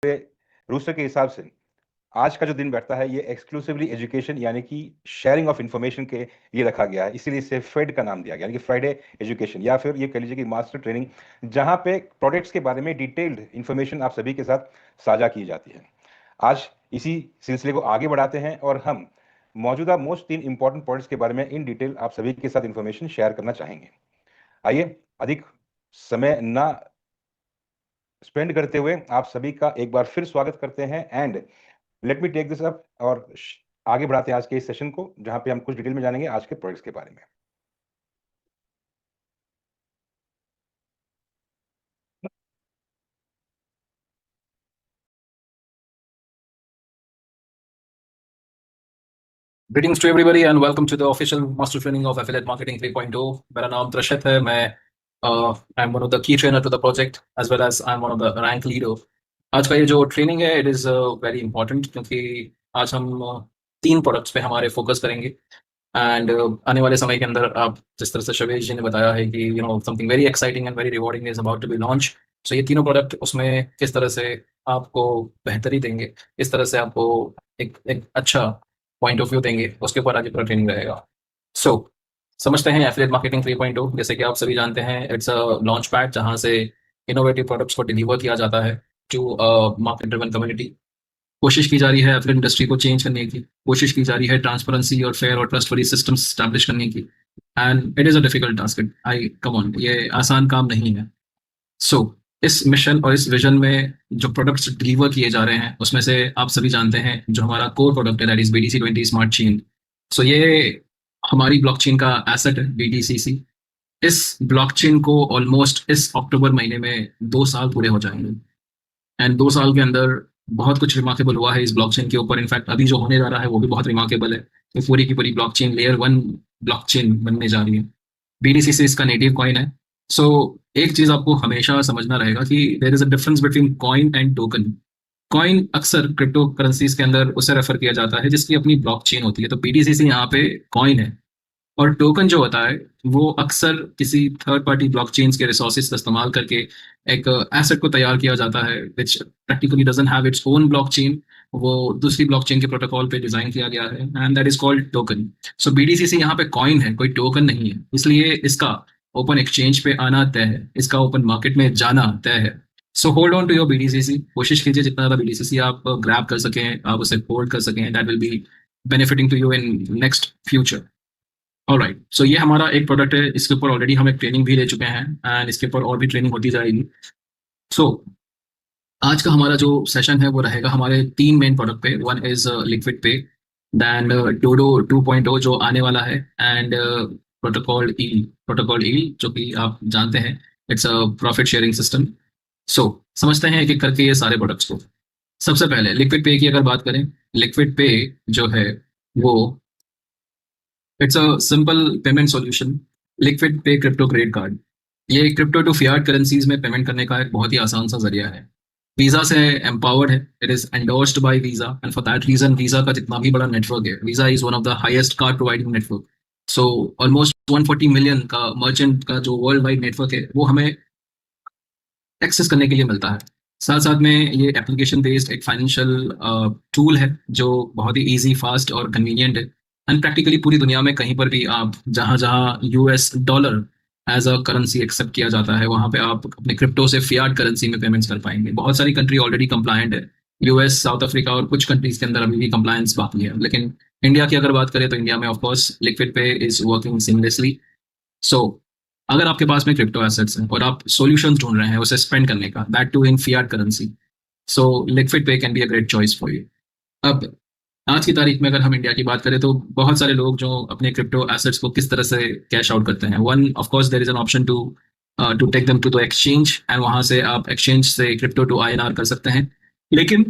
Rooster के हिसाब से आज का जो दिन बैठता है ये एक्सक्लूसिवली एजुकेशन यानी कि शेयरिंग ऑफ इंफॉर्मेशन के लिए रखा गया है, इसीलिए इसे फेड का नाम दिया गया, यानी कि फ्राइडे एजुकेशन, या फिर ये कह लीजिए कि मास्टर ट्रेनिंग, जहां पे प्रोडक्ट्स के बारे में डिटेल्ड इंफॉर्मेशन आप सभी के साथ साझा की जाती है। आज इसी सिलसिले को आगे बढ़ाते हैं और हम मौजूदा मोस्ट 3 इंपॉर्टेंट पॉइंट्स के बारे में इन डिटेल आप सभी के साथ इंफॉर्मेशन शेयर करना चाहेंगे। आइए, अधिक समय ना स्पेंड करते हुए आप सभी का एक बार फिर स्वागत करते हैं and let me take this up और आगे बढ़ाते हैं आज के इस सेशन को, जहां पे हम कुछ डिटेल में जानेंगे आज के प्रोडक्ट्स के बारे में। Greetings to everybody and welcome to the official master training of Affiliate Marketing 3.0. मेरा नाम दर्शत है। I'm one of the key trainer to the project as well as I'm one of the rank leader. आज का ये जो training है it is very important क्योंकि आज हम 3 प्रोडक्ट्स पे हमारे फोकस करेंगे एंड आने वाले समय के अंदर आप जिस तरह से शवेश जी ने बताया है कि something very exciting and very rewarding is about to be launch. So ये तीनों प्रोडक्ट उसमें किस तरह से आपको बेहतरी देंगे, किस तरह से आपको एक अच्छा पॉइंट ऑफ व्यू देंगे, उसके ऊपर आज पूरा ट्रेनिंग रहेगा। सो समझते हैं एफिलिएट मार्केटिंग 3.0। जैसे कि आप सभी जानते हैं इट्स अ लॉन्च पैड जहां से इनोवेटिव प्रोडक्ट्स को डिलीवर किया जाता है टू मार्केट ड्रिवन कम्युनिटी। कोशिश की जा रही है एफिलिएट इंडस्ट्री को चेंज करने की, कोशिश की जा रही है ट्रांसपेरेंसी और फेयर और ट्रस्टवर्दी सिस्टम्स स्टैब्लिश करने की and it is a difficult task. I come on, ये आसान काम नहीं है। सो इस मिशन और इस विजन में जो प्रोडक्ट्स डिलीवर किए जा रहे हैं उसमें से आप सभी जानते हैं जो हमारा कोर प्रोडक्ट है that is BDC20 smart chain. So ये हमारी ब्लॉकचेन का एसेट है BDCC। इस ब्लॉकचेन को ऑलमोस्ट इस अक्टूबर महीने में 2 साल पूरे हो जाएंगे एंड 2 साल के अंदर बहुत कुछ रिमार्केबल हुआ है इस ब्लॉकचेन के ऊपर। इनफैक्ट अभी जो होने जा रहा है वो भी बहुत रिमार्केबल है। ये पूरी की पूरी ब्लॉकचेन लेयर 1 ब्लॉकचेन बनने जा रही है। BDCC इसका नेटिव कॉइन है। सो एक चीज आपको हमेशा समझना रहेगा कि there is a difference between coin and token. Coin अक्सर क्रिप्टो करेंसीज के अंदर उसे रेफर किया जाता है जिसकी अपनी ब्लॉकचेन होती है, तो BDCC यहाँ पे कॉइन है। और टोकन जो होता है वो अक्सर किसी थर्ड पार्टी ब्लॉकचेन्स के रिसोर्सेज का इस्तेमाल करके एक एसेट को तैयार किया जाता है which practically doesn't have its own blockchain. वो दूसरी ब्लॉकचेन के प्रोटोकॉल पे डिजाइन किया गया है and that is called token. So BDCC यहाँ पे कॉइन है, कोई टोकन नहीं है, इसलिए इसका ओपन एक्सचेंज पे आना तय है, इसका ओपन मार्केट में जाना तय है। So hold on to your BDCC। कोशिश कीजिए जितना ज्यादा BDCC आप ग्रैब कर सकें, आप उसे होल्ड कर सकें, that will be benefiting to you in next future. Alright, so ये हमारा एक प्रोडक्ट है, इसके ऊपर ऑलरेडी हम एक ट्रेनिंग भी ले चुके हैं एंड इसके ऊपर और भी ट्रेनिंग होती जाएगी। सो आज का हमारा जो सेशन है वो रहेगा हमारे 3 मेन प्रोडक्ट पे। वन इज लिक्विड पे, देन डोडो 2.0 जो आने वाला है एंड प्रोटोकॉल ईल जो कि आप जानते हैं it's a profit sharing system. So समझते हैं एक एक करके ये सारे प्रोडक्ट्स को। सबसे पहले लिक्विड पे की अगर बात करें, लिक्विड पे जो है वो it's a simple payment solution. Liquid pay crypto credit card, ये क्रिप्टो टू फियाट करेंसीज में पेमेंट करने का एक बहुत ही आसान सा जरिया है। वीजा से एम्पावर्ड है, it is endorsed by Visa and for that reason Visa का जितना भी बड़ा नेटवर्क है, Visa is one of the highest card providing network. So almost 140 million का मर्चेंट का जो वर्ल्ड वाइड नेटवर्क है वो हमें एक्सेस करने के लिए मिलता है। साथ साथ में ये एप्लीकेशन बेस्ड एक फाइनेंशियल टूल है जो बहुत ही इजी, फास्ट और कन्वीनियंट है एंड प्रैक्टिकली पूरी दुनिया में कहीं पर भी आप जहाँ जहाँ US dollar as a currency accept किया जाता है वहाँ पे आप अपने क्रिप्टो से फियाट करेंसी में पेमेंट्स कर पाएंगे। बहुत सारी कंट्री ऑलरेडी कंप्लायंट है, US, साउथ अफ्रीका और कुछ कंट्रीज के अंदर अभी भी कंप्लायंस बाकी है, लेकिन इंडिया की अगर बात करें तो इंडिया में ऑफकोर्स लिक्विड पे इज वर्किंग सीमलेसली। सो अगर आपके पास में क्रिप्टो एसेट्स हैं और आप सॉल्यूशंस ढूंढ रहे हैं उसे स्पेंड करने का, that to in fiat currency, so liquid pay can be a great choice for you. अब आज की तारीख में अगर हम इंडिया की बात करें तो बहुत सारे लोग जो अपने क्रिप्टो एसेट्स को किस तरह से कैश आउट करते हैं, one of course there is an option to take them to the exchange and वहां से आप एक्सचेंज से क्रिप्टो टू INR कर सकते हैं। लेकिन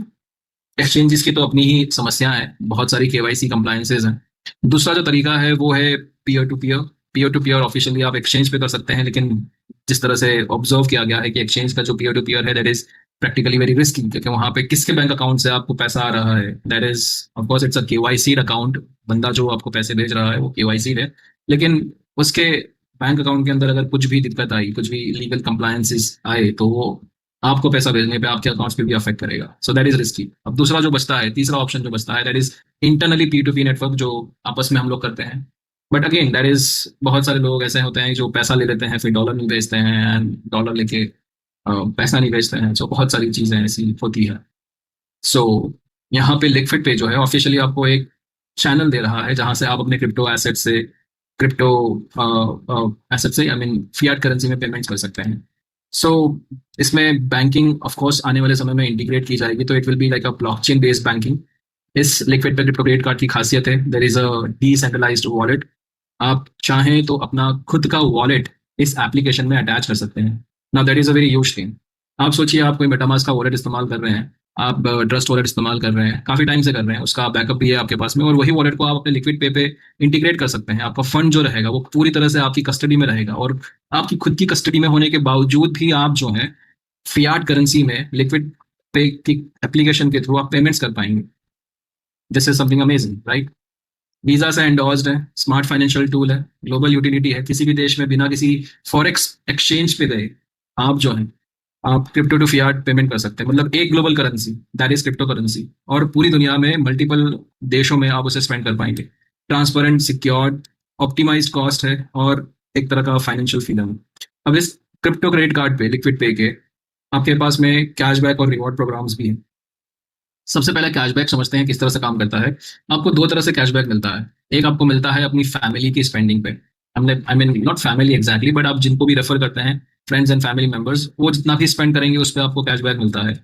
एक्सचेंजेस की तो अपनी ही समस्या है, बहुत सारी KYC कंप्लायंसेज हैं। दूसरा जो तरीका है वो है peer to peer. Peer to peer officially आप एक्सचेंज पे कर सकते हैं, लेकिन जिस तरह से ऑब्जर्व किया गया है कि एक्सचेंज का जो पीयर टू पीयर है that is practically very risky, क्योंकि वहां पे किसके बैंक अकाउंट से आपको पैसा आ रहा है, that is of course it's a KYC account. बंदा जो आपको पैसे भेज रहा है वो KYC है, लेकिन उसके बैंक अकाउंट के अंदर अगर कुछ भी दिक्कत आई, कुछ भी लीगल कंप्लायंसेस आए तो वो आपको पैसा भेजने पे आपके अकाउंट्स पे भी अफेक्ट करेगा, सो दैट इज रिस्की। अब दूसरा जो बचता है, तीसरा ऑप्शन जो बचता है, that is internally P to P network, जो आपस में हम लोग करते हैं। बट अगेन दैट इज, बहुत सारे लोग ऐसे होते हैं जो पैसा ले लेते हैं फिर डॉलर नहीं भेजते हैं, एंड डॉलर लेके पैसा नहीं भेजते हैं, सो बहुत सारी चीजें ऐसी होती है। सो यहाँ पे लिक्विड पे जो है ऑफिशियली आपको एक चैनल दे रहा है जहां से आप अपने क्रिप्टो एसेट से, क्रिप्टो एसेट से, आई मीन फियाट करेंसी में पेमेंट्स कर सकते हैं। सो इसमें बैंकिंग ऑफ कोर्स आने वाले समय में इंटीग्रेट की जाएगी, तो it will be like a blockchain based banking. इस liquid pay crypto credit card की खासियत है, there is a decentralized wallet. आप चाहें तो अपना खुद का वॉलेट इस एप्लीकेशन में अटैच कर सकते हैं। Now that is a very huge thing. आप सोचिए, आप कोई मेटामास्क का वॉलेट इस्तेमाल कर रहे हैं, आप ट्रस्ट वॉलेट इस्तेमाल कर रहे हैं, काफी टाइम से कर रहे हैं, उसका बैकअप भी है आपके पास में, और वही वॉलेट को आप अपने लिक्विड पे इंटीग्रेट कर सकते हैं। आपका फंड जो रहेगा वो पूरी तरह से आपकी कस्टडी में रहेगा, और आपकी खुद की कस्टडी में होने के बावजूद भी आप जो है फियाट करेंसी में लिक्विड पे की एप्लीकेशन के थ्रू आप पेमेंट्स कर पाएंगे। This is something amazing, right? Visa से एंडोर्स्ड है, स्मार्ट फाइनेंशियल टूल है, ग्लोबल यूटिलिटी है। किसी भी देश में बिना किसी फॉरेक्स एक्सचेंज पे गए आप जो है, आप क्रिप्टो टू फियाट पेमेंट कर सकते हैं। मतलब एक global currency, that is crypto currency, और पूरी दुनिया में मल्टीपल देशों में आप उसे स्पेंड कर पाएंगे। ट्रांसपेरेंट, सिक्योर्ड, ऑप्टिमाइज्ड कॉस्ट है, और एक तरह का फाइनेंशियल फ्रीडम है। अब इस क्रिप्टो क्रेडिट कार्ड पे, लिक्विड पे के, आपके पास में कैशबैक और रिवॉर्ड प्रोग्राम्स भी हैं। सबसे पहले कैशबैक समझते हैं किस तरह से काम करता है। आपको दो तरह से कैशबैक मिलता है। एक आपको मिलता है अपनी फैमिली की स्पेंडिंग पे, हमने I mean not family exactly, but आप जिनको भी रेफर करते हैं, फ्रेंड्स एंड फैमिली मेंबर्स, वो जितना भी स्पेंड करेंगे उस पर आपको कैशबैक मिलता है।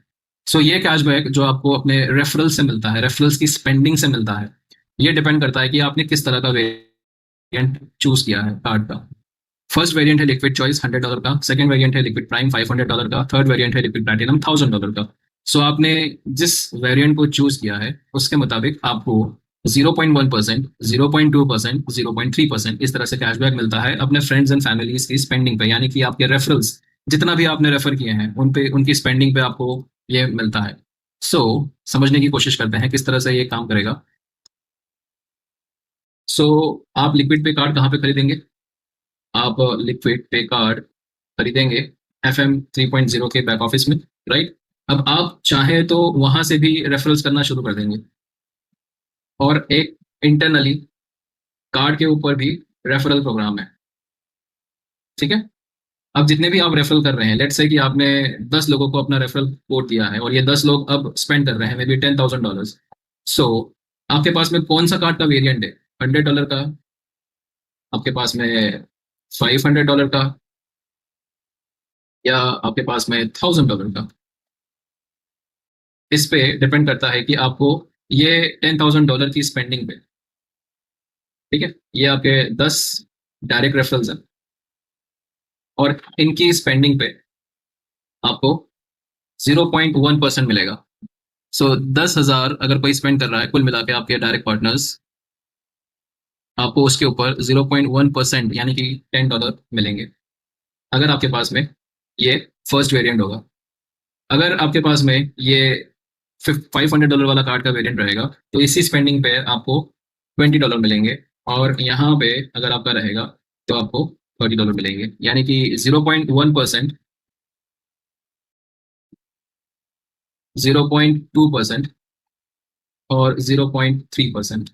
सो ये कैशबैक जो आपको अपने रेफरल से मिलता है, रेफरल्स की स्पेंडिंग से मिलता है, ये डिपेंड करता है कि आपने किस तरह का वेरिएंट चूज किया है कार्ड का। फर्स्ट वेरिएंट है लिक्विड चॉइस $100 का, सेकंड वेरिएंट है लिक्विड प्राइम $500 का, थर्ड वेरिएंट है लिक्विड प्लैटिनम $1000 का। सो आपने जिस वेरिएंट को चूज किया है उसके मुताबिक आपको 0.1%, 0.2%, 0.3% इस तरह से कैशबैक मिलता है अपने फ्रेंड्स एंड फैमिलीज की स्पेंडिंग पे, यानी कि आपके रेफरल्स जितना भी आपने रेफर किए हैं उन पे, उनकी स्पेंडिंग पे आपको ये मिलता है। सो समझने की कोशिश करते हैं किस तरह से ये काम करेगा। सो आप लिक्विड पे कार्ड कहाँ पे खरीदेंगे? आप लिक्विड पे कार्ड खरीदेंगे FM 3.0 के बैक ऑफिस में, राइट? अब आप चाहें तो वहां से भी रेफरल्स करना शुरू कर देंगे, और एक इंटरनली कार्ड के ऊपर भी रेफरल प्रोग्राम है, ठीक है? अब जितने भी आप रेफरल कर रहे हैं, लेट्स से कि आपने 10 लोगों को अपना रेफरल कोड दिया है, और ये 10 लोग अब स्पेंड कर रहे हैं मे बी $10,000। सो आपके पास में कौन सा कार्ड का वेरिएंट है? $100 का, आपके पास में $500 का, या आपके पास में $1000 का? इस पे डिपेंड करता है कि आपको ये $10,000 की स्पेंडिंग पे, ठीक है, ये आपके 10 डायरेक्ट रेफरल्स हैं, और इनकी स्पेंडिंग पे आपको 0.1% मिलेगा। सो 10,000 अगर कोई स्पेंड कर रहा है कुल मिला के आपके डायरेक्ट पार्टनर्स, आपको उसके ऊपर 0.1% यानी कि $10 मिलेंगे, अगर आपके पास में ये फर्स्ट वेरिएंट होगा। अगर आपके पास में ये $500 वाला कार्ड का वेरिएंट रहेगा, तो इसी स्पेंडिंग पे आपको $20 मिलेंगे, और यहाँ पे अगर आपका रहेगा तो आपको $30 मिलेंगे, यानी कि 0.1%, 0.2% और 0.3%।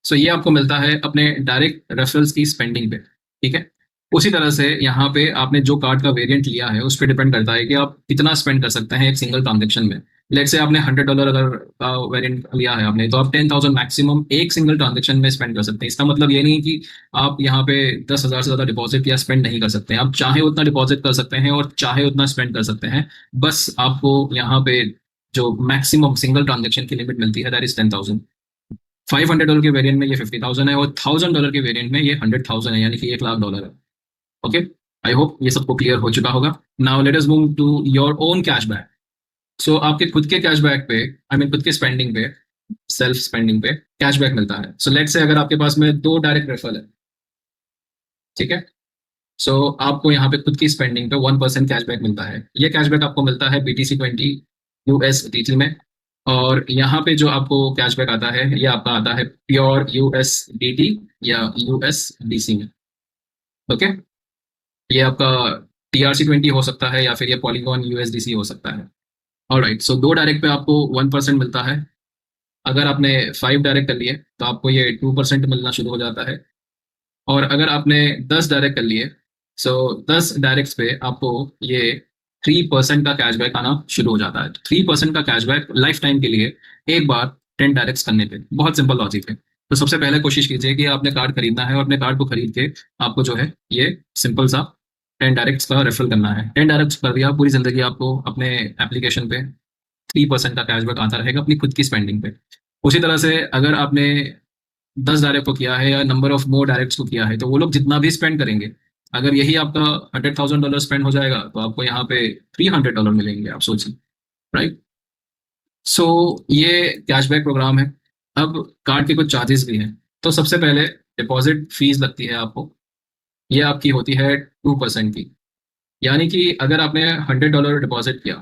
सो ये आपको मिलता है अपने डायरेक्ट रेफरल्स की स्पेंडिंग पे, ठीक है? उसी तरह से यहाँ पे आपने जो कार्ड का वेरिएंट लिया है उस पर डिपेंड करता है कि आप कितना स्पेंड कर सकते हैं एक सिंगल ट्रांजेक्शन में। लेट से आपने $100 अगर का वेरिएंट लिया है आपने, तो आप 10,000 मैक्सिमम एक सिंगल ट्रांजेक्शन में स्पेंड कर सकते हैं। इसका मतलब ये नहीं कि आप यहाँ पे 10,000 से ज़्यादा डिपॉजिट या स्पेंड नहीं कर सकते हैं। आप चाहे उतना डिपॉजिट कर सकते हैं और चाहे उतना स्पेंड कर सकते हैं। बस आपको यहाँ पे जो मैक्सिमम सिंगल ट्रांजेक्शन की लिमिट मिलती है दैट इज 10,000। $500 के वेरिएंट में ये 50,000 है, और $1,000 के वेरिएंट में ये 100,000 है, यानी कि $1,00,000 है। ओके, आई होप ये सबको क्लियर हो चुका होगा। Now let us move to your own cashback. So आपके खुद के कैशबैक पे, आई मीन खुद के स्पेंडिंग पे, सेल्फ स्पेंडिंग पे कैशबैक मिलता है। सो लेट से अगर आपके पास में 2 डायरेक्ट रेफरल है, ठीक है, सो आपको यहाँ पे खुद की स्पेंडिंग पे 1% कैशबैक मिलता है। ये कैशबैक आपको मिलता है BTC20 USDT में, और यहाँ पे जो आपको कैशबैक आता है ये आपका आता है प्योर USDT या USDC में। ओके, ये आपका TRC20 हो सकता है या फिर ये पॉलीगॉन USDC हो सकता है। ऑलराइट, सो 2 डायरेक्ट पे आपको 1% मिलता है। अगर आपने 5 डायरेक्ट कर लिए तो आपको ये 2% मिलना शुरू हो जाता है। और अगर आपने 10 डायरेक्ट कर लिए, सो 10 डायरेक्ट्स पे आपको ये 3% का कैशबैक आना शुरू हो जाता है। 3% का कैशबैक लाइफ टाइम के लिए, एक बार 10 डायरेक्ट्स करने पे। बहुत सिंपल लॉजिक है। तो सबसे पहले कोशिश कीजिए कि आपने कार्ड खरीदना है और अपने कार्ड को खरीद के आपको जो है ये सिंपल सा 10 डायरेक्ट्स का रेफरल करना है। 10 डायरेक्ट्स कर दिया, पूरी जिंदगी आपको अपने एप्लीकेशन पे 3% का कैशबैक आता रहेगा अपनी खुद की स्पेंडिंग पे। उसी तरह से अगर आपने 10 डायरेक्ट को किया है या नंबर ऑफ मोर डायरेक्ट्स को किया है, तो वो लोग जितना भी स्पेंड करेंगे, अगर यही आपका $100,000 स्पेंड हो जाएगा तो आपको यहाँ पे $300 मिलेंगे। आप सोचिए, राइट। सो ये कैशबैक प्रोग्राम है। अब कार्ड के कुछ चार्जेस भी हैं। तो सबसे पहले डिपॉजिट फीस लगती है आपको। ये आपकी होती है 2% की। यानी कि अगर आपने $100 डिपॉजिट किया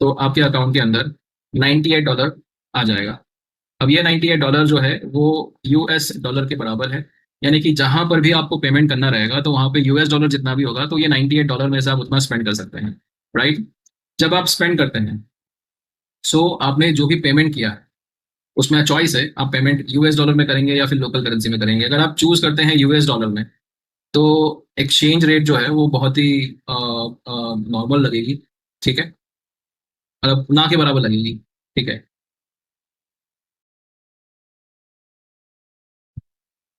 तो आपके अकाउंट के अंदर $98 आ जाएगा। अब ये $98 जो है वो US डॉलर के बराबर है। यानी कि जहां पर भी आपको पेमेंट करना रहेगा तो वहां पे US डॉलर जितना भी होगा, तो ये $98 में से आप उतना स्पेंड कर सकते हैं, राइट। जब आप स्पेंड करते हैं, सो आपने जो भी पेमेंट किया है उसमें चॉइस है, आप पेमेंट US डॉलर में करेंगे या फिर लोकल करेंसी में करेंगे। अगर आप चूज करते हैं US डॉलर में, तो एक्सचेंज रेट जो है वो बहुत ही नॉर्मल लगेगी, ठीक है, मतलब ना के बराबर लगेगी, ठीक है।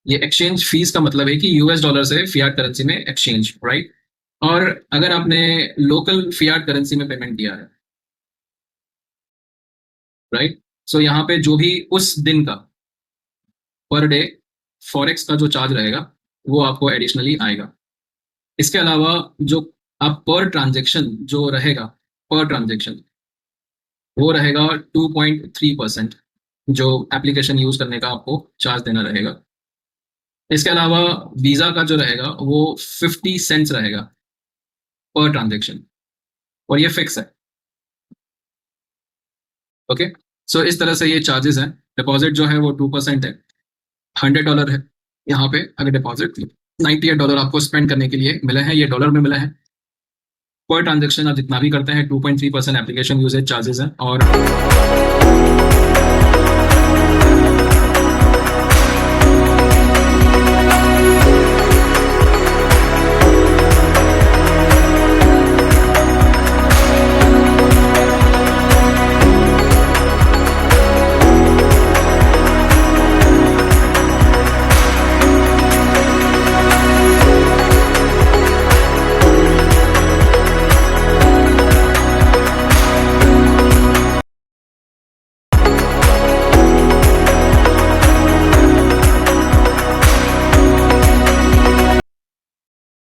ये एक्सचेंज फीस का मतलब है कि US डॉलर से फियाट करेंसी में एक्सचेंज, राइट। और अगर आपने लोकल फियाट करेंसी में पेमेंट किया है, राइट, सो यहाँ पे जो भी उस दिन का पर डे फॉरेक्स का जो चार्ज रहेगा वो आपको एडिशनली आएगा। इसके अलावा जो आप पर ट्रांजेक्शन जो रहेगा, पर ट्रांजेक्शन वो रहेगा 2.3%, जो एप्लीकेशन यूज करने का आपको चार्ज देना रहेगा। इसके अलावा वीजा का जो रहेगा वो 50 सेंट्स रहेगा पर ट्रांजेक्शन, और ये फिक्स है, ओके। सो इस तरह से ये चार्जेस हैं। डिपॉजिट जो है वो 2% है, $100 है यहाँ पे। अगर डिपॉजिट $98 आपको स्पेंड करने के लिए मिले हैं, ये डॉलर में मिले हैं। पर ट्रांजेक्शन आप जितना भी करते हैं 2.3% एप्लीकेशन यूजेज चार्जेस हैं। और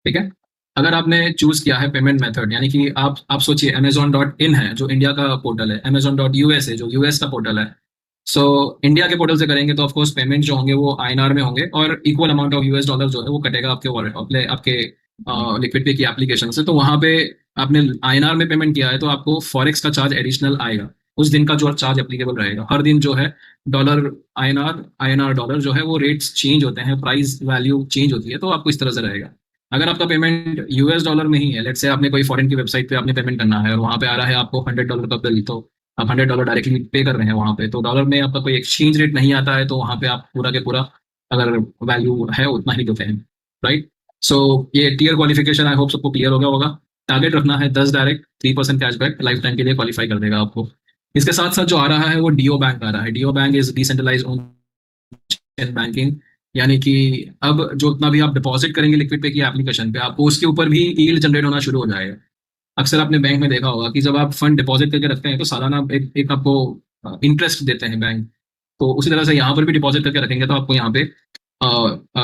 ठीक है, अगर आपने चूज किया है पेमेंट मेथड, यानी कि आप सोचिए Amazon.in है जो इंडिया का पोर्टल है, Amazon.US है जो US का पोर्टल है। सो इंडिया के पोर्टल से करेंगे तो ऑफकोर्स पेमेंट जो होंगे वो INR में होंगे, और equal amount of US dollar जो है वो कटेगा आपके वॉलेट, आपके लिक्विड पे की एप्लीकेशन से। तो वहां पे आपने INR में पेमेंट किया है तो आपको फॉरेक्स का चार्ज एडिशनल आएगा। उस दिन का जो चार्ज एप्लीकेबल रहेगा, हर दिन जो है डॉलर INR डॉलर जो है वो रेट्स चेंज होते हैं, प्राइस वैल्यू चेंज होती है, तो आपको इस तरह से रहेगा। अगर आपका पेमेंट US डॉलर में ही है, लेट्स से आपने कोई फॉरेन की वेबसाइट पे आपने पेमेंट करना है और वहां पे आ रहा है आपको $100 का बिल, तो आप $100 डायरेक्टली पे कर रहे हैं वहां पे, तो डॉलर में आपका कोई एक्सचेंज रेट नहीं आता है, तो वहां पे आप पूरा के पूरा अगर वैल्यू है उतना ही देते हैं, राइट। सो ये टीयर क्वालिफिकेशन आई होप सबको क्लियर हो गया होगा। टारगेट रखना है 10 डायरेक्ट, 3% कैशबैक लाइफ टाइम के लिए क्वालिफाई कर देगा आपको। इसके साथ साथ जो आ रहा है वो डीओ बैंक आ रहा है। DO bank is decentralized own banking. यानी कि अब जो उतना भी आप डिपॉजिट करेंगे लिक्विड पे की एप्लीकेशन पे, आपको उसके ऊपर भी यील्ड जनरेट होना शुरू हो जाएगा। अक्सर आपने बैंक में देखा होगा कि जब आप फंड डिपॉजिट करके रखते हैं तो सालाना एक आपको इंटरेस्ट देते हैं बैंक। तो उसी तरह से यहाँ पर भी डिपॉजिट करके रखेंगे तो आपको यहाँ पे अ, अ,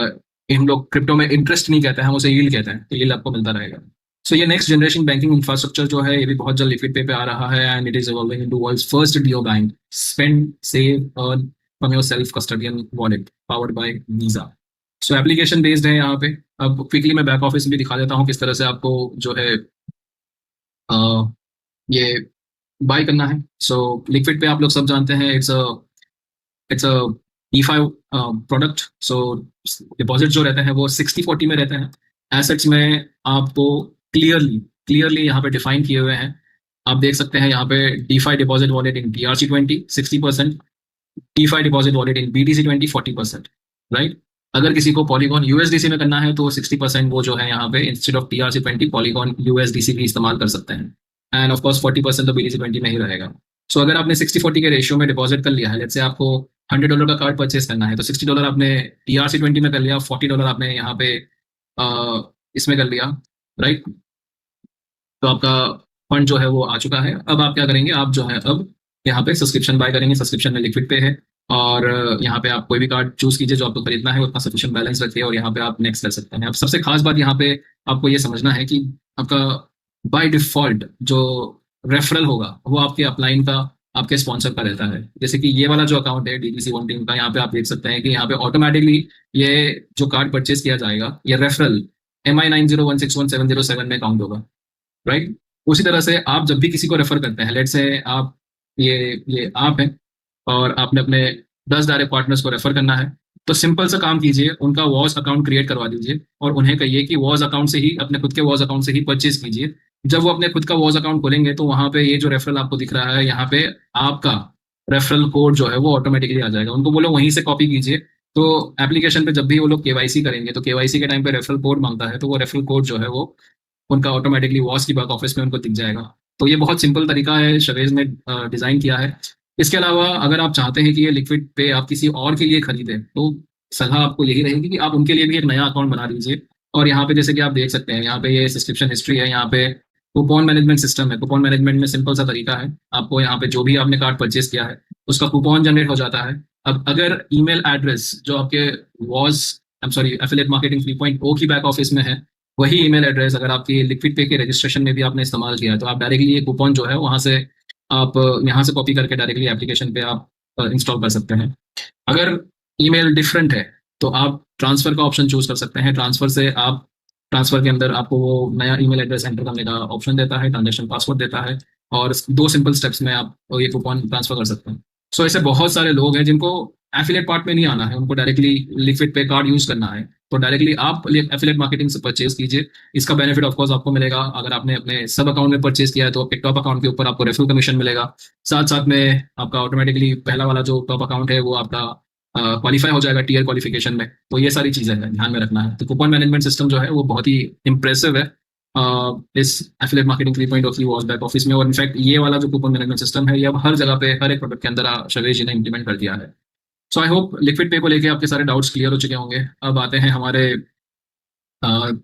हम लोग क्रिप्टो में इंटरेस्ट नहीं कहते हैं, हम उसे यील्ड कहते हैं, तो यील्ड आपको मिलता रहेगा। सो ये नेक्स्ट जनरेशन बैंकिंग इंफ्रास्ट्रक्चर जो है ये भी बहुत जल्द लिक्विड पे आ रहा है, and it is evolving into world's first DO bank. Spend, save, earn from your self custodian wallet powered by Visa. So application based है यहाँ पे। अब क्विकली मैं बैक ऑफिस भी दिखा देता हूँ किस तरह से आपको जो है अ, ये बाय करना है। सो लिक्विड पे आप लोग सब जानते हैं, it's a DeFi product. So deposit जो रहते हैं वो 60-40 में रहते हैं। एसेट्स में आपको क्लियरली क्लियरली यहाँ पे डिफाइन किए हुए हैं। आप देख सकते हैं यहाँ पे DeFi deposit wallet in TRC20 60%, DeFi deposit wallet in BTC20 40%, right. अगर किसी को पॉलीगॉन USDC में करना है तो 60% वो जो है यहाँ पे instead of TRC20 polygon USDC भी इस्तेमाल कर सकते हैं, एंड ऑफ कोर्स 40% तो BTC20 में ही रहेगा। सो अगर आपने 60-40 के रेशियो में डिपॉजिट कर लिया है, लेट्स से आपको $100 का कार्ड परचेस करना है, तो $60 आपने TRC20 में कर लिया, $40 आपने यहाँ पे इसमें कर लिया, राइट। तो आपका फंड जो है वो आ चुका है। अब आप क्या करेंगे, आप जो है अब यहाँ पे सब्सक्रिप्शन बाय करेंगे। सब्सक्रिप्शन में लिक्विड पे है, और यहाँ पे आप कोई भी कार्ड चूज कीजिए जो आपको खरीदना है, उतना सफिशिएंट बैलेंस रखिए और यहाँ पे आप नेक्स्ट कर सकते हैं। अब सबसे खास बात यहाँ पे आपको ये समझना है कि आपका बाय डिफॉल्ट जो रेफरल होगा वो आपके अपलाइन का, आपके स्पॉन्सर का रहता है। जैसे कि ये वाला जो अकाउंट है DTC1 टीम का, यहाँ पे आप देख सकते हैं कि यहाँ पे ऑटोमेटिकली ये जो कार्ड परचेज किया जाएगा ये रेफरल MI90161707 में काउंट होगा, राइट। उसी तरह से आप जब भी किसी को रेफर करते हैं, लेट से आप ये आप हैं और आपने अपने 10 डायरेक्ट पार्टनर्स को रेफर करना है, तो सिंपल सा काम कीजिए, उनका वॉज अकाउंट क्रिएट करवा दीजिए और उन्हें कहिए कि वॉज अकाउंट से ही, अपने खुद के वॉज अकाउंट से ही परचेज कीजिए। जब वो अपने खुद का वॉज अकाउंट खोलेंगे तो वहां पे ये जो रेफरल आपको दिख रहा है, यहाँ पे आपका रेफरल कोड जो है वो ऑटोमेटिकली आ जाएगा। उनको बोलो वहीं से कॉपी कीजिए। तो एप्लीकेशन पे जब भी वो लोग KYC करेंगे तो KYC के टाइम पे रेफरल कोड मांगता है, तो वो रेफरल कोड जो है वो उनका ऑटोमेटिकली वॉस की बैक ऑफिस में उनको दिख जाएगा। तो ये बहुत सिंपल तरीका है, शवेज ने डिजाइन किया है। इसके अलावा अगर आप चाहते हैं कि ये लिक्विड पे आप किसी और के लिए खरीदें, तो सलाह आपको यही रहेगी कि आप उनके लिए भी एक नया अकाउंट बना लीजिए। और यहाँ पे जैसे कि आप देख सकते हैं, यहाँ पे ये सब्सक्रिप्शन हिस्ट्री है, यहाँ पे कूपन मैनेजमेंट सिस्टम है। कूपन मैनेजमेंट में सिंपल सा तरीका है, आपको यहाँ पे जो भी आपने कार्ड परचेज किया है उसका कूपन जनरेट हो जाता है। अब अगर ईमेल एड्रेस जो आपके वॉज एफिलिएट मार्केटिंग 3.0 की बैक ऑफिस में है, वही ईमेल एड्रेस अगर आपकी लिक्विड पे के रजिस्ट्रेशन में भी आपने इस्तेमाल किया, तो आप डायरेक्टली ये कूपन जो है वहां से आप यहाँ से कॉपी करके डायरेक्टली एप्लीकेशन पे आप इंस्टॉल कर सकते हैं। अगर ईमेल डिफरेंट है तो आप ट्रांसफर का ऑप्शन चूज कर सकते हैं। ट्रांसफर से आप, ट्रांसफर के अंदर आपको वो नया ईमेल एड्रेस एंटर करने का ऑप्शन देता है, ट्रांजेक्शन पासवर्ड देता है, और 2 सिंपल स्टेप्स में आप ये कूपन ट्रांसफर कर सकते हैं। सो ऐसे बहुत सारे लोग हैं जिनको एफिलेट पार्ट में नहीं आना है, उनको डायरेक्टली लिक्विड पे कार्ड यूज करना है, तो डायरेक्टली आप एफिलेट मार्केटिंग से परचेज कीजिए। इसका बेनिफिट ऑफ कोर्स आपको मिलेगा, अगर आपने अपने सब अकाउंट में परचेज किया है तो एक टॉप अकाउंट के ऊपर आपको रेफरल कमीशन मिलेगा। साथ साथ में आपका ऑटोमेटिकली पहला वाला जो टॉप अकाउंट है वो आपका क्वालिफाई हो जाएगा टीयर क्वालिफिकेशन में। तो ये सारी चीजें हैं, ध्यान में रखना है। तो कूपन मैनेजमेंट सिस्टम जो है वो बहुत ही इंप्रेसिव है इस एफिलिएट मार्केटिंग 3.0 की वॉच बैक ऑफिस में। और इनफैक्ट ये वाला जो कूपन मैनेजमेंट सिस्टम है ये अब हर जगह पे, हर एक प्रोडक्ट के अंदर शवेश जी ने इंप्लीमेंट कर दिया है। सो आई होप लिक्विड पे को लेके आपके सारे डाउट्स क्लियर हो चुके होंगे। अब आते हैं हमारे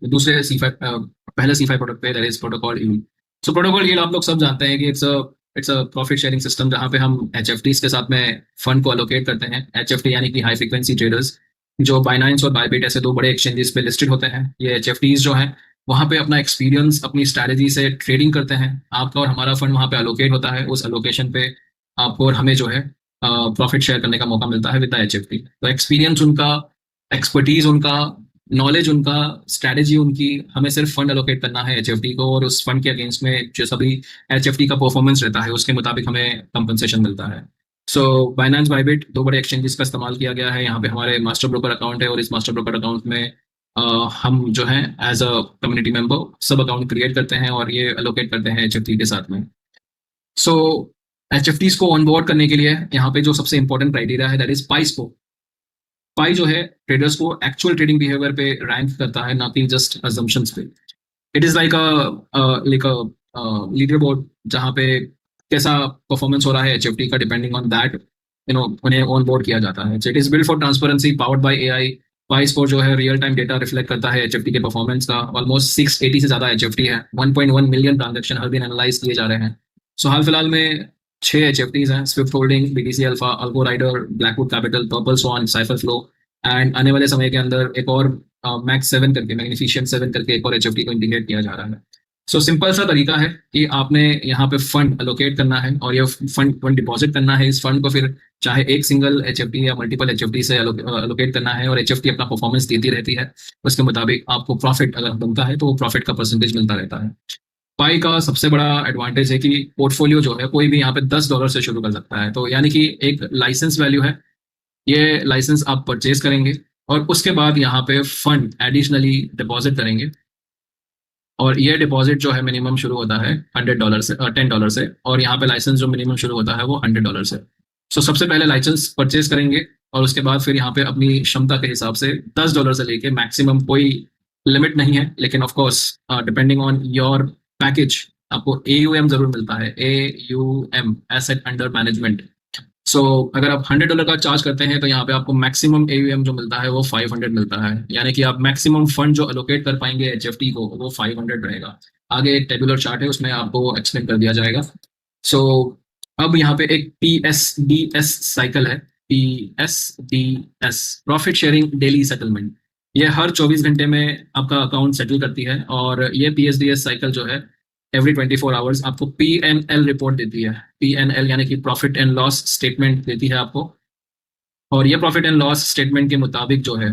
दूसरे C5 पहले C5 प्रोडक्ट पे, that is protocol yield. So protocol yield आप लोग सब जानते हैं कि it's a profit sharing system, जहाँ पे हम HFTs के साथ में फंड को अलोकेट करते हैं। HFT यानी कि हाई फ्रीक्वेंसी ट्रेडर्स, जो बाइनांस और बायबिट ऐसे 2 बड़े एक्सचेंजेस पे लिस्टेड होते हैं। ये HFTs जो हैं वहाँ पे अपना एक्सपीरियंस, अपनी स्ट्रैटेजी से ट्रेडिंग करते हैं। आपका और हमारा फंड वहाँ पे अलोकेट होता है, उस अलोकेशन पे आपको और हमें जो है प्रॉफिट शेयर करने का मौका मिलता है विद द HFT। तो एक्सपीरियंस उनका, एक्सपर्टीज उनका, नॉलेज उनका, स्ट्रैटेजी उनकी, हमें सिर्फ फंड अलोकेट करना है HFT को, और उस फंड के अगेंस्ट में जो सभी HFT का परफॉर्मेंस रहता है उसके मुताबिक हमें कंपनसेशन मिलता है। सो बाइनेंस बायबिट 2 बड़े एक्सचेंजेस का इस्तेमाल किया गया है। यहाँ पे हमारे मास्टर ब्रोकर अकाउंट है, और इस मास्टर ब्रोकर अकाउंट में हम जो है एज अ कम्युनिटी मेंबर सब अकाउंट क्रिएट करते हैं और ये अलोकेट करते हैं HFT के साथ में। सो HFTs को ऑनबोर्ड करने के लिए यहाँ पे जो सबसे इंपॉर्टेंट क्राइटेरिया है दैट इज पाई स्कोर। पाई जो है ट्रेडर्स को एक्चुअल ट्रेडिंग बिहेवियर पे रैंक करता है, ना कि जस्ट अजम्पशंस पे। It is like a leader board, जहाँ पे कैसा परफॉर्मेंस हो रहा है HFT का, डिपेंडिंग ऑन दैट उन्हें ऑन बोर्ड किया जाता है। It is build for transparency, powered by AI। Pi score जो है रियल टाइम डेटा रिफ्लेक्ट करता है HFT के परफॉर्मेंस का। ऑलमोस्ट 680 से ज्यादा HFT है, 1.1 मिलियन ट्रांजेक्शन हर दिन एनालाइज किए जा रहे हैं। सो हाल फिलहाल में 6 HFTs हैं, Swift Holding, BTC Alpha, Algo Rider, Blackwood Capital, Purple Swan, Cypher Flow, and आने वाले समय के अंदर एक और मैक्स 7 करके, मैग्निफिशिएंट 7 करके एक और HFT को इंटीग्रेट किया जा रहा है। सो सिंपल सा तरीका है कि आपने यहाँ पे फंड अलोकेट करना है और ये फंड डिपॉजिट करना है। इस फंड को फिर चाहे एक सिंगल HFT या मल्टीपल HFT से अलोकेट करना है, और HFT अपना परफॉर्मेंस देती रहती है। उसके मुताबिक आपको प्रॉफिट अगर बनता है तो वो प्रॉफिट का परसेंटेज मिलता रहता है। पाई का सबसे बड़ा एडवांटेज है कि पोर्टफोलियो जो है कोई भी यहाँ पे $10 से शुरू कर सकता है। तो यानी कि एक लाइसेंस वैल्यू है, ये लाइसेंस आप परचेज करेंगे और उसके बाद यहाँ पे फंड एडिशनली डिपॉजिट करेंगे। और ये डिपॉजिट जो है मिनिमम शुरू होता है $100 से, $10 से, और यहाँ पे लाइसेंस जो मिनिमम शुरू होता है वो $100 से। सो सबसे पहले लाइसेंस परचेज करेंगे, और उसके बाद फिर यहाँ पे अपनी क्षमता के हिसाब से $10 से लेके मैक्सिमम, कोई लिमिट नहीं है, लेकिन of course depending on your package आपको AUM जरूर मिलता है, AUM, एसेट अंडर मैनेजमेंट। सो अगर आप $100 का चार्ज करते हैं तो यहाँ पे आपको मैक्सिमम AUM जो मिलता है वो 500 मिलता है, यानी कि आप मैक्सिमम फंड जो अलोकेट कर पाएंगे HFT को वो 500 रहेगा। आगे एक टेबुलर चार्ट है, उसमें आपको एक्सप्लेन कर दिया जाएगा। सो अब यहाँ पे एक PSDS साइकिल है, PSDS, profit sharing daily settlement. ये हर 24 घंटे में आपका अकाउंट सेटल करती है, और ये PSDS साइकिल जो है एवरी 24 आवर्स आपको PNL रिपोर्ट देती है। PNL यानी कि प्रॉफिट एंड लॉस स्टेटमेंट देती है आपको, और ये प्रॉफिट एंड लॉस स्टेटमेंट के मुताबिक जो है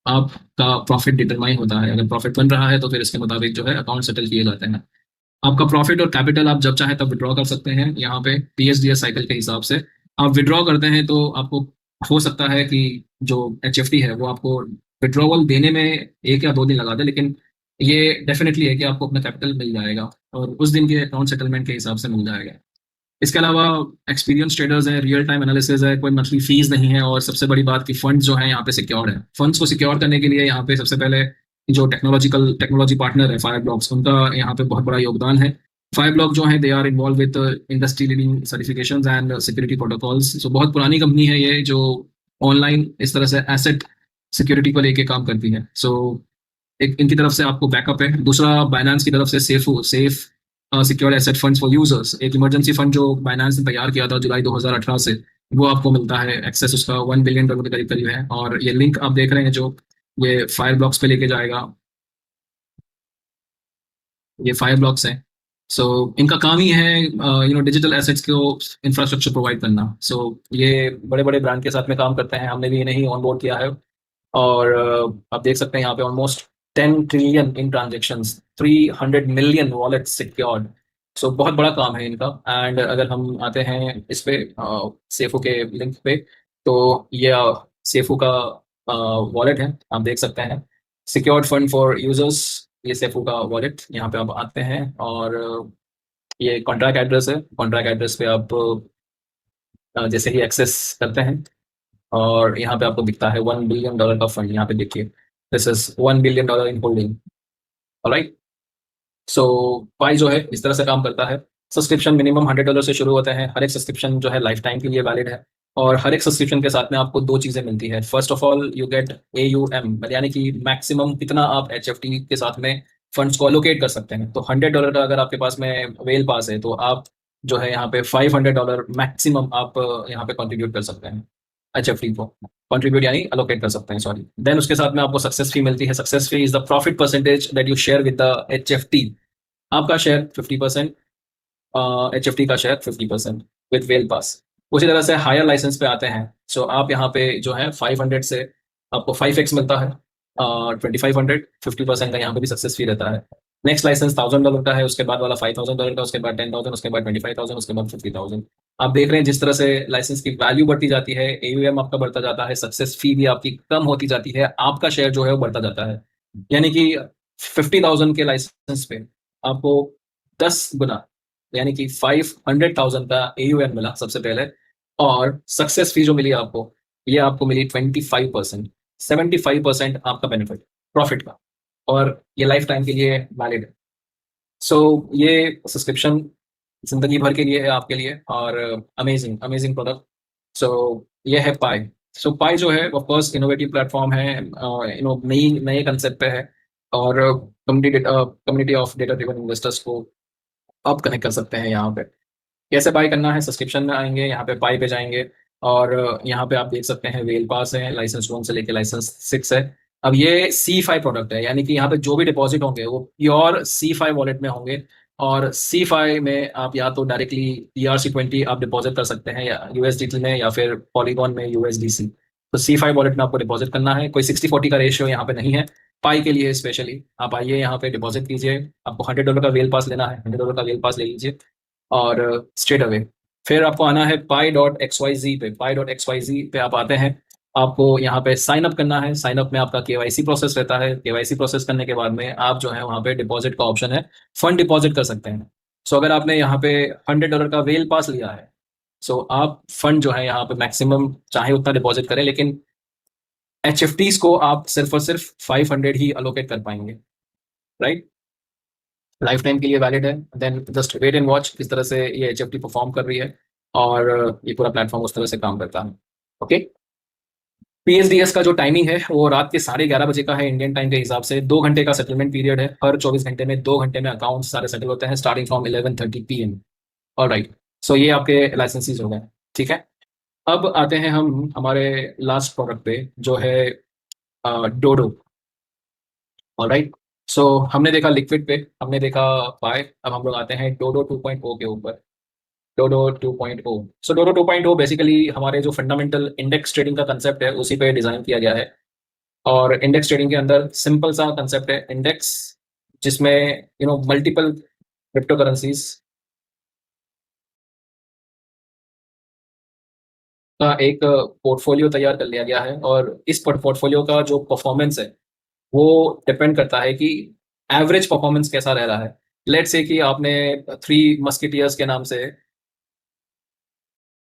आपका प्रॉफिट डिटरमाइन होता है। अगर प्रॉफिट बन रहा है तो फिर इसके मुताबिक जो है अकाउंट सेटल किए जाते हैं। आपका प्रॉफिट और कैपिटल आप जब चाहे तब विड्रॉ कर सकते हैं। यहाँ पे PSDS साइकिल के हिसाब से आप विड्रॉ करते हैं तो आपको हो सकता है कि जो HFT है वो आपको विड्रॉवल देने में 1 या 2 दिन लगा दे, लेकिन ये डेफिनेटली है कि आपको अपना कैपिटल मिल जाएगा, और उस दिन के अकाउंट सेटलमेंट के हिसाब से मिल जाएगा। इसके अलावा एक्सपीरियंस ट्रेडर्स है, रियल टाइम एनालिसिस है, कोई मंथली फीस नहीं है, और सबसे बड़ी बात कि फंड्स जो है यहाँ पे सिक्योर है। फंड्स को सिक्योर करने के लिए यहाँ पे सबसे पहले जो टेक्नोलॉजी पार्टनर है फायर ब्लॉक्स, उनका यहाँ पे बहुत बड़ा योगदान है। फायर ब्लॉक जो है they are involve with industry leading certifications and security protocols. So बहुत पुरानी कंपनी है ये, जो ऑनलाइन इस तरह से एसेट सिक्योरिटी को लेके काम करती है। सो एक इनकी तरफ से आपको बैकअप है। दूसरा बाइनेंस की तरफ से safe secure asset funds for users, एक इमरजेंसी फंड जो बाइनेंस ने तैयार किया था जुलाई 2018 से, वो आपको मिलता है। एक्सेस उसका $1 बिलियन के करीब करीब है, और ये लिंक आप देख रहे हैं जो ये फायर ब्लॉक्स पे लेके जाएगा, ये फायर ब्लॉक्स हैं। सो इनका काम ही है डिजिटल एसेट्स को इंफ्रास्ट्रक्चर प्रोवाइड करना। सो ये बड़े बड़े ब्रांड के साथ में काम करते हैं, हमने भी इन्हें ही ऑन बोर्ड किया है। और आप देख सकते हैं यहाँ पे almost 10 trillion in transactions, 300 million wallet secured. So बहुत बड़ा काम है इनका। एंड अगर हम आते हैं इस पे सेफो के लिंक पे, तो ये सेफो का वॉलेट है, आप देख सकते हैं, सिक्योर्ड फंड फॉर यूजर्स। ये सेफो का वॉलेट, यहाँ पे आप आते हैं, और ये कॉन्ट्रैक्ट एड्रेस है। कॉन्ट्रैक्ट एड्रेस पे आप जैसे ही एक्सेस करते हैं, और यहाँ पे आपको दिखता है $1 बिलियन का फंड, यहाँ पे देखिए, this is $1 billion in holding. Alright. So Pi जो है इस तरह से काम करता है। सब्सक्रिप्शन मिनिमम $100 से शुरू होते हैं। हर एक सब्सक्रिप्शन जो है लाइफ टाइम के लिए वैलिड है, और हर एक सब्सक्रिप्शन के साथ में आपको 2 चीजें मिलती है। First of all you get AUM, यानी कि मैक्सिमम कितना आप HFT के साथ में फंड्स को अलोकेट कर सकते हैं। तो $100 का अगर आपके पास में वेल पास है, तो आप जो है यहाँ पे $500 मैक्सिमम आप यहाँ पे कंट्रीब्यूट कर सकते हैं। HFT को कंट्रीब्यूट यानी अलोकेट कर सकते हैं, सॉरी। देन उसके साथ में आपको सक्सेस फी मिलती है। Success fee is the profit percentage that you share with the HFT। आपका शेयर 50%, HFT का शेयर 50% विद वेल पास। उसी तरह से हायर लाइसेंस पे आते हैं। सो आप यहाँ पे जो है 500 से आपको 5x मिलता है, 2500, 50% का यहाँ पे भी सक्सेस फी रहता है। नेक्स्ट लाइसेंस $1000 का है, उसके बाद वाला $5000 का, उसके बाद 10,000, उसके बाद 25,000, उसके बाद 50,000। आप देख रहे हैं जिस तरह से लाइसेंस की वैल्यू बढ़ती जाती है, AUM आपका बढ़ता जाता है, सक्सेस फी भी आपकी कम होती जाती है, आपका शेयर जो है वो बढ़ता जाता है। यानी कि 50,000 के लाइसेंस पे आपको 10 गुना, यानी कि 500,000 का AUM मिला सबसे पहले, और सक्सेस फी जो मिली आपको, ये आपको मिली 25%। 75% आपका बेनिफिट प्रॉफिट का, और ये लाइफ टाइम के लिए वैलिड है। सो ये सब्सक्रिप्शन जिंदगी भर के लिए है आपके लिए, और अमेजिंग अमेजिंग प्रोडक्ट। सो ये है पाई। सो पाई जो है ऑफ कोर्स इनोवेटिव प्लेटफॉर्म है, नई नए कंसेप्ट पे है, और community of data driven investors को आप कनेक्ट कर सकते हैं। यहाँ पे कैसे बाय करना है, सब्सक्रिप्शन में आएंगे, यहाँ पे पाई पे जाएंगे, और यहाँ पे आप देख सकते हैं वेल पास है, लाइसेंस 1 से लेके लाइसेंस 6 है। अब ये C5 प्रोडक्ट है, यानी कि यहाँ पे जो भी डिपॉजिट होंगे वो प्योर C5 वॉलेट में होंगे, और C5 में आप या तो डायरेक्टली ERC20 आप डिपॉजिट कर सकते हैं, या USDT में, या फिर पॉलीगॉन में USDC। तो C5 वॉलेट में आपको डिपॉजिट करना है। कोई 60-40 का रेशियो यहाँ पे नहीं है पाई के लिए स्पेशली। आप आइए यहाँ पे डिपॉजिट कीजिए, आपको $100 का वेल पास लेना है, $100 का वेल पास ले लीजिए, और स्ट्रेट अवे फिर आपको आना है पाई.xyz पे। पाई.xyz पे आप आते हैं, आपको यहाँ पे साइन अप करना है। साइन अप में आपका केवाईसी प्रोसेस रहता है। केवाईसी प्रोसेस करने के बाद में आप जो है वहाँ पे डिपॉजिट का ऑप्शन है, फंड डिपॉजिट कर सकते हैं। सो अगर आपने यहाँ पे $100 का वेल पास लिया है, सो आप फंड जो है यहाँ पे मैक्सिमम चाहे उतना डिपॉजिट करें, लेकिन HFTs को आप सिर्फ और सिर्फ 500 ही अलोकेट कर पाएंगे, राइट। लाइफ टाइम के लिए वैलिड है। Then just wait and watch किस तरह से ये HFT परफॉर्म कर रही है, और ये पूरा प्लेटफॉर्म उस तरह से काम करता है। ओके। PSDS का जो टाइमिंग है वो रात के 11:30 बजे का है इंडियन टाइम के हिसाब से। 2 घंटे का सेटलमेंट पीरियड है। हर 24 घंटे में 2 घंटे में अकाउंट सारे सेटल होते हैं, स्टार्टिंग फ्रॉम 11:30 PM। और राइट, सो ये आपके लाइसेंसीज हो गए। ठीक है। अब आते हैं हम हमारे लास्ट प्रोडक्ट पे, जो है डोडो। और राइट, सो हमने देखा लिक्विड पे, हमने देखा पाए, अब हम लोग आते हैं डोडो 2.0 के ऊपर। डोडो 2.0। सो डोडो 2.0 बेसिकली हमारे जो फंडामेंटल इंडेक्स ट्रेडिंग का कंसेप्ट है उसी पे डिजाइन किया गया है। और इंडेक्स ट्रेडिंग के अंदर सिंपल सा कंसेप्ट है इंडेक्स, जिसमें मल्टीपल क्रिप्टो करेंसीज का एक पोर्टफोलियो तैयार कर लिया गया है। और इस पोर्टफोलियो का जो परफॉर्मेंस है वो डिपेंड करता है कि एवरेज परफॉर्मेंस कैसा रह रहा है। लेट्स से कि आपने थ्री मस्किटियर्स के नाम से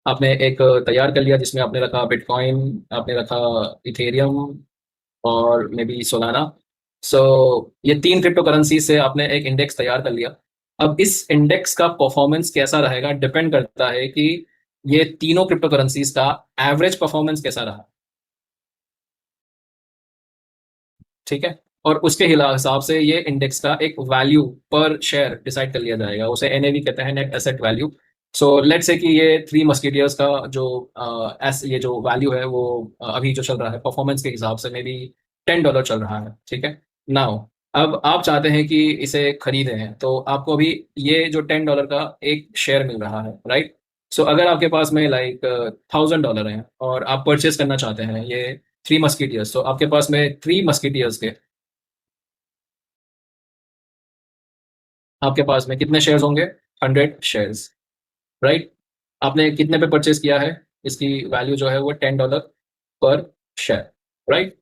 आपने एक तैयार कर लिया, जिसमें आपने रखा बिटकॉइन, आपने रखा इथेरियम, और मे बी सोलाना। सो ये तीन क्रिप्टो करेंसी से आपने एक इंडेक्स तैयार कर लिया। अब इस इंडेक्स का परफॉर्मेंस कैसा रहेगा डिपेंड करता है कि ये तीनों क्रिप्टो करेंसीज का एवरेज परफॉर्मेंस कैसा रहा। ठीक है। और उसके हिसाब से ये इंडेक्स का एक वैल्यू पर शेयर डिसाइड कर लिया जाएगा, उसे NAV कहते हैं, net asset value. So let's say कि ये थ्री मस्किटियर्स का जो ये जो वैल्यू है वो अभी जो चल रहा है परफॉर्मेंस के हिसाब से मे बी $10 चल रहा है। ठीक है। नाउ अब आप चाहते हैं कि इसे खरीदें हैं, तो आपको अभी ये जो $10 का एक शेयर मिल रहा है, राइट। सो अगर आपके पास में लाइक $1,000 है और आप परचेस करना चाहते हैं ये थ्री मस्किटियर्स, तो आपके पास में थ्री मस्किटियर्स के आपके पास में कितने शेयर्स होंगे? 100 शेयर्स, राइट। आपने कितने पे परचेस किया है? इसकी वैल्यू जो है वो $10 पर शेयर, राइट।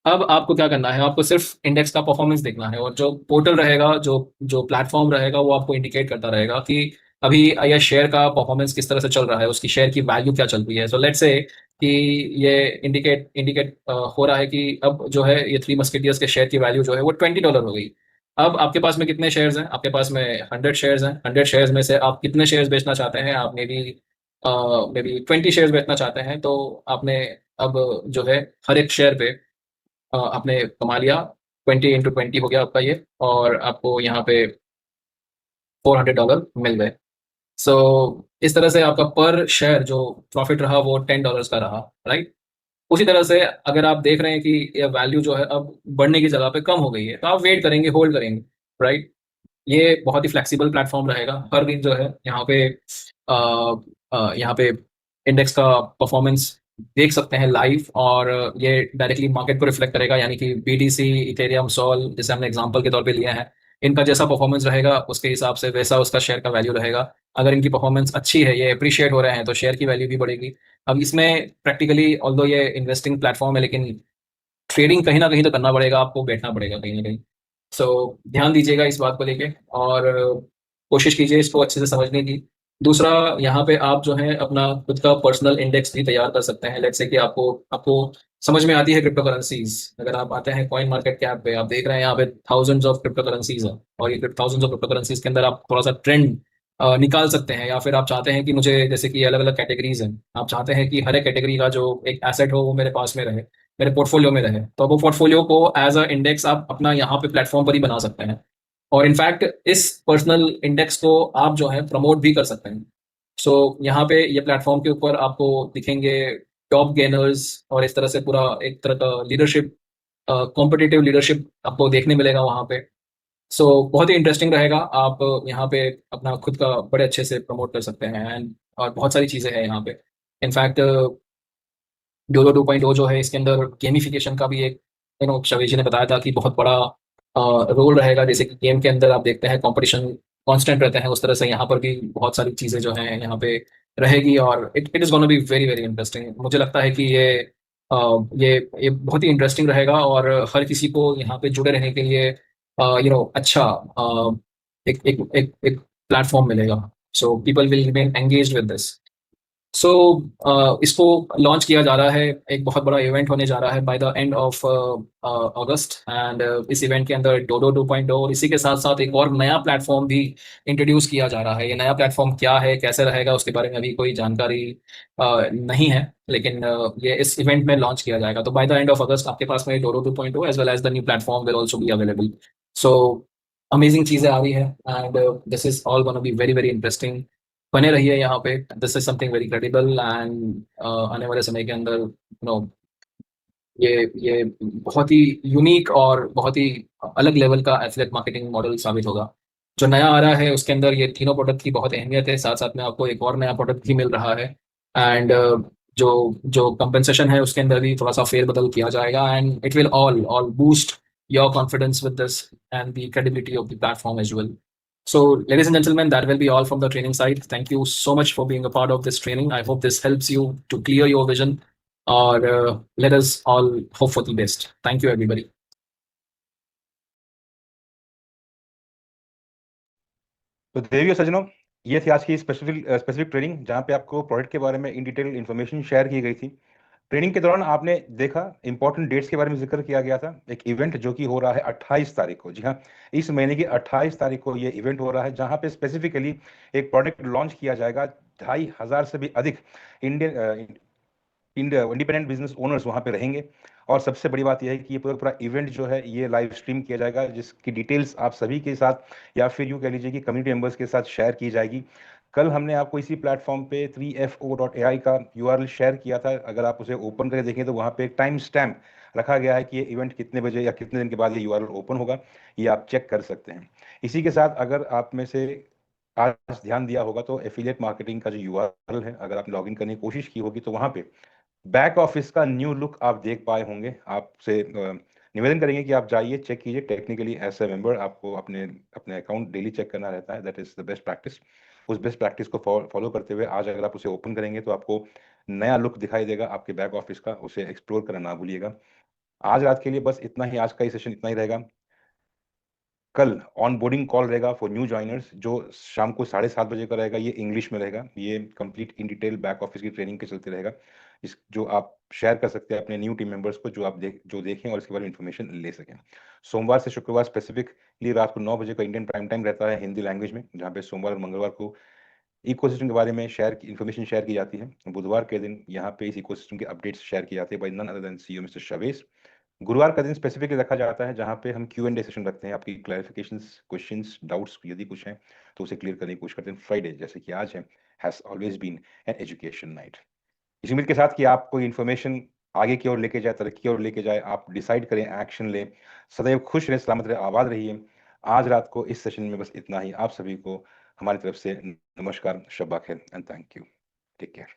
अब आपको क्या करना है, आपको सिर्फ इंडेक्स का परफॉर्मेंस देखना है, और जो पोर्टल रहेगा, जो जो प्लेटफॉर्म रहेगा, वो आपको इंडिकेट करता रहेगा कि अभी यह शेयर का परफॉर्मेंस किस तरह से चल रहा है, उसकी शेयर की वैल्यू क्या चल रही है। सो लेट्स से कि ये इंडिकेट इंडिकेट हो रहा है कि अब जो है ये थ्री मस्केटियर्स के शेयर की वैल्यू जो है वो $20 हो गई। अब आपके पास में कितने शेयर्स हैं? आपके पास में 100 शेयर्स हैं। 100 शेयर्स में से आप कितने शेयर्स बेचना चाहते हैं? आप मे बी 20 शेयर्स बेचना चाहते हैं, तो आपने अब जो है हर एक शेयर पे आपने कमा लिया। 20 × 20 हो गया आपका ये, और आपको यहाँ पे $400 मिल गए। सो इस तरह से आपका पर शेयर जो प्रॉफिट रहा वो $10 का रहा, राइट। उसी तरह से अगर आप देख रहे हैं कि ये वैल्यू जो है अब बढ़ने की जगह पे कम हो गई है, तो आप वेट करेंगे, होल्ड करेंगे, राइट। ये बहुत ही फ्लेक्सिबल प्लेटफॉर्म रहेगा। हर दिन जो है यहाँ पे इंडेक्स का परफॉर्मेंस देख सकते हैं लाइव, और ये डायरेक्टली मार्केट को रिफ्लेक्ट करेगा, यानी कि BTC, इथेरियम, सोल, जैसे हमने एग्जांपल के तौर पे लिए हैं, इनका जैसा परफॉर्मेंस रहेगा उसके हिसाब से वैसा उसका शेयर का वैल्यू रहेगा। अगर इनकी परफॉर्मेंस अच्छी है, ये अप्रिशिएट हो रहे हैं, तो शेयर की वैल्यू भी बढ़ेगी। अब इसमें प्रैक्टिकली ऑल्दो ये इन्वेस्टिंग प्लेटफॉर्म है, लेकिन ट्रेडिंग कहीं ना कहीं तो करना पड़ेगा, आपको बैठना पड़ेगा कहीं ना कहीं। सो ध्यान दीजिएगा इस बात को लेके, और कोशिश कीजिए इसको अच्छे से समझने की। दूसरा, यहाँ पे आप जो है अपना खुद का पर्सनल इंडेक्स भी तैयार कर सकते हैं। लेट्स से कि आपको आपको समझ में आती है क्रिप्टो करेंसीज, अगर आप आते हैं कॉइन मार्केट कैप पे, आप देख रहे हैं यहाँ पे थाउजेंड्स ऑफ क्रिप्टो करेंसीज है, और ये थाउजेंड्स ऑफ क्रिप्टो करेंसीज के अंदर आप थोड़ा सा ट्रेंड निकाल सकते हैं। या फिर आप चाहते हैं कि मुझे, जैसे कि अलग अलग कैटेगरीज हैं, आप चाहते हैं कि हर एक कैटेगरी का जो एक एसेट हो वो मेरे पास में रहे, मेरे पोर्टफोलियो में रहे, तो वो पोर्टफोलियो को एज अ इंडेक्स आप अपना यहाँ पे प्लेटफॉर्म पर ही बना सकते हैं। और इनफैक्ट इस पर्सनल इंडेक्स को आप जो है प्रमोट भी कर सकते हैं। सो यहाँ पे ये प्लेटफॉर्म के ऊपर आपको दिखेंगे टॉप गेनर्स, और इस तरह से पूरा एक तरह का लीडरशिप, कॉम्पिटिटिव लीडरशिप आपको देखने मिलेगा वहाँ पे। सो बहुत ही इंटरेस्टिंग रहेगा। आप यहाँ पे अपना खुद का बड़े अच्छे से प्रमोट कर सकते हैं, एंड और बहुत सारी चीज़ें हैं यहाँ पे। इनफैक्ट डोडो 2.0 जो है, इसके अंदर गेमिफिकेशन का भी एक शवेज जी ने बताया था कि बहुत बड़ा रोल रहेगा। जैसे कि गेम के अंदर आप देखते हैं कंपटीशन कांस्टेंट रहते हैं, उस तरह से यहाँ पर भी बहुत सारी चीज़ें जो हैं यहाँ पे रहेगी, और it is gonna be very very interesting. मुझे लगता है कि ये ये बहुत ही इंटरेस्टिंग रहेगा और हर किसी को यहाँ पे जुड़े रहने के लिए अच्छा एक प्लेटफॉर्म मिलेगा. So people will remain engaged with this. So इसको लॉन्च किया जा रहा है. एक बहुत बड़ा इवेंट होने जा रहा है bye the end of August. And इस इवेंट के अंदर डोडो 2.0 और इसी के साथ साथ एक और नया प्लेटफॉर्म भी इंट्रोड्यूस किया जा रहा है. ये नया प्लेटफॉर्म क्या है, कैसे रहेगा, उसके बारे में अभी कोई जानकारी नहीं है, लेकिन ये इस इवेंट में लॉन्च किया जाएगा. तो by the end of August आपके पास में Dodo 2.0 as well as the new platform will also be available. So amazing चीजें आ रही है and this is all gonna be very very interesting. बने रहिए यहाँ पे. This is something very credible and आने वाले समय के अंदर नो ये बहुत ही यूनिक और बहुत ही अलग लेवल का एफिलिएट मार्केटिंग मॉडल साबित होगा. जो नया आ रहा है उसके अंदर ये तीनों प्रोडक्ट की बहुत अहमियत है. साथ साथ में आपको एक और नया प्रोडक्ट भी मिल रहा है. एंड जो जो कंपनसेशन है उसके अंदर भी थोड़ा सा फेरबदल किया जाएगा. And it will all boost your confidence with this and the credibility of the platform as well. So, ladies and gentlemen, that will be all from the training side. Thank you so much for being a part of this training. I hope this helps you to clear your vision, or let us all hope for the best. Thank you, everybody. तो देवियों सज्जनों, ये थी आज की specific training जहाँ पे आपको प्रोडक्ट के बारे में इन डिटेल इन्फॉर्मेशन शेयर की गई थी. ट्रेनिंग के दौरान आपने देखा इंपॉर्टेंट डेट्स के बारे में जिक्र किया गया था. एक इवेंट जो कि हो रहा है 28 तारीख को. जी हाँ, इस महीने की 28 तारीख को ये इवेंट हो रहा है जहाँ पे स्पेसिफिकली एक प्रोडक्ट लॉन्च किया जाएगा. 2,500 से भी अधिक इंडियन इंडिपेंडेंट बिजनेस ओनर्स वहाँ पे रहेंगे. और सबसे बड़ी बात यह है कि ये पूरा पूरा इवेंट जो है ये लाइव स्ट्रीम किया जाएगा, जिसकी डिटेल्स आप सभी के साथ या फिर यूँ कह लीजिए कि कम्युनिटी मेंबर्स के साथ शेयर की जाएगी. कल हमने आपको इसी प्लेटफॉर्म पे 3fo.ai का यूआरएल शेयर किया था. अगर आप उसे ओपन करके देखें तो वहाँ पे एक टाइम स्टैम्प रखा गया है कि ये इवेंट कितने बजे या कितने दिन के बाद ये यूआरएल ओपन होगा. ये आप चेक कर सकते हैं. इसी के साथ अगर आप में से आज ध्यान दिया होगा तो एफिलिएट मार्केटिंग का जो यूआरएल है, अगर आप लॉगिन करने की कोशिश की होगी तो वहाँ पे बैक ऑफिस का न्यू लुक आप देख पाए होंगे. आपसे निवेदन करेंगे कि आप जाइए, चेक कीजिए. टेक्निकली एज ए मेंबर आपको अपने अपने अकाउंट डेली चेक करना रहता है. That is the best practice. उस बेस्ट प्रैक्टिस को फॉलो करते हुए आज अगर आप उसे ओपन करेंगे तो आपको नया लुक दिखाई देगा आपके बैक ऑफिस का. उसे एक्सप्लोर करना ना भूलिएगा. आज रात के लिए बस इतना ही. आज का ये सेशन इतना ही रहेगा. कल ऑन बोर्डिंग कॉल रहेगा फॉर न्यू ज्वाइनर्स जो शाम को 7:30 बजे का रहेगा. ये इंग्लिश में रहेगा. ये complete in detail back office की ट्रेनिंग के चलते रहेगा, इस जो आप शेयर कर सकते हैं अपने न्यू टीम मेंबर्स को, जो देखें और इसके बारे में इन्फॉर्मेशन ले सकें. सोमवार से शुक्रवार स्पेसिफिकली रात को 9 बजे का इंडियन प्राइम टाइम रहता है हिंदी लैंग्वेज में, जहाँ पे सोमवार और मंगलवार को इकोसिस्टम के बारे में इन्फॉर्मेशन शेयर की जाती है. बुधवार के दिन यहाँ पे इस इकोसिस्टम के अपडेट्स शेयर किए जाते हैं by none other than CEO mister Shavesh. गुरुवार का दिन स्पेसिफिकली रखा जाता है जहाँ पे हम Q&A सेशन रखते हैं. आपकी क्लैरिफिकेशंस, क्वेश्चंस, डाउट्स यदि कुछ हैं तो उसे क्लियर करने की कोशिश करते हैं. फ्राइडे जैसे कि आज है has always been an education night. इसी उम्मीद के साथ कि आप कोई इन्फॉर्मेशन आगे की ओर लेके जाए, तरक्की की ओर लेके जाए, आप डिसाइड करें, एक्शन लें. सदैव खुश रहें, सलामत रहें, आबाद रहिए. आज रात को इस सेशन में बस इतना ही. आप सभी को हमारी तरफ से नमस्कार, शब्बा खैर and thank you. Take care.